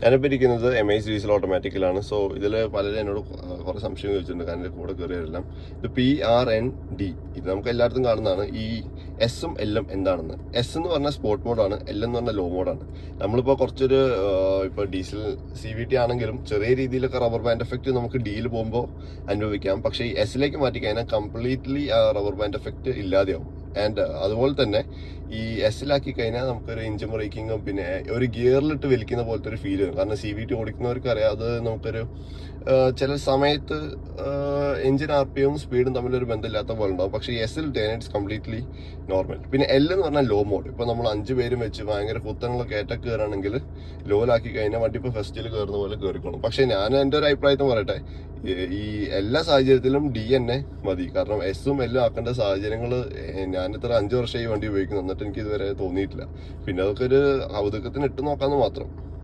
ഞാനിപ്പോൾ ഇരിക്കുന്നത് MH diesel ഓട്ടോമാറ്റിക്കലാണ്. So ഇതിൽ പലരും എന്നോട് കുറേ സംശയം ചോദിച്ചിട്ടുണ്ട്, കാരണം കൂടെ കയറിയെല്ലാം. ഇത് PRND, ഇത് നമുക്ക് എല്ലായിടത്തും കാണുന്നതാണ്. ഈ എസും എല്ലും എന്താണെന്ന്. എസ് എന്ന് പറഞ്ഞാൽ സ്പോർട്ട് മോഡാണ്, എൽ എന്ന് പറഞ്ഞാൽ ലോ മോഡാണ്. നമ്മളിപ്പോൾ കുറച്ചൊരു ഇപ്പോൾ ഡീസൽ CVT ആണെങ്കിലും ചെറിയ രീതിയിലൊക്കെ റബ്ബർ ബാൻഡ് എഫക്റ്റ് നമുക്ക് ഡിയിൽ പോകുമ്പോൾ അനുഭവിക്കാം. പക്ഷേ ഈ എസിലേക്ക് മാറ്റി കഴിഞ്ഞാൽ കംപ്ലീറ്റ്ലി റബ്ബർ ബാൻഡ് എഫക്റ്റ് ഇല്ലാതെയാവും. ആൻഡ് അതുപോലെ തന്നെ ഈ എസിലാക്കി കഴിഞ്ഞാൽ നമുക്കൊരു എഞ്ചിൻ ബ്രേക്കിങ്ങും പിന്നെ ഒരു ഗിയറിലിട്ട് വലിക്കുന്ന പോലത്തെ ഒരു ഫീൽ വരും. കാരണം CVT ഓടിക്കുന്നവർക്ക് അറിയാം, അത് നമുക്കൊരു ചില സമയത്ത് എഞ്ചിൻ RPM സ്പീഡും തമ്മിലൊരു ബന്ധമില്ലാത്ത പോലെ ഉണ്ടാവും. പക്ഷേ എസിൽ ഇറ്റ്സ് കംപ്ലീറ്റ്ലി നോർമൽ. പിന്നെ എൽ എന്ന് പറഞ്ഞാൽ ലോ മോഡ്. ഇപ്പോൾ നമ്മൾ 5 പേരും വെച്ച് ഭയങ്കര കുത്തനുള്ള കയറ്റൊക്കെ കയറുകയാണെങ്കിൽ ലോയിലാക്കി കഴിഞ്ഞാൽ വണ്ടി ഇപ്പോൾ ഫസ്റ്റിൽ കയറുന്ന പോലെ കയറിക്കോളും. പക്ഷേ ഞാൻ എൻ്റെ ഒരു അഭിപ്രായത്തിൽ പറയട്ടെ, ഈ എല്ലാ സാഹചര്യത്തിലും D തന്നെ മതി. കാരണം എസും എല്ലും ആക്കേണ്ട സാഹചര്യങ്ങൾ ഞാനിത്ര 5 വർഷമായി വണ്ടി ഉപയോഗിക്കുന്നു, എന്നിട്ട് എനിക്ക് ഇതുവരെ തോന്നിയിട്ടില്ല. പിന്നെ അതൊക്കെ ഒരു കൗതുകത്തിന് ഇട്ട് നോക്കാമെന്ന് മാത്രം.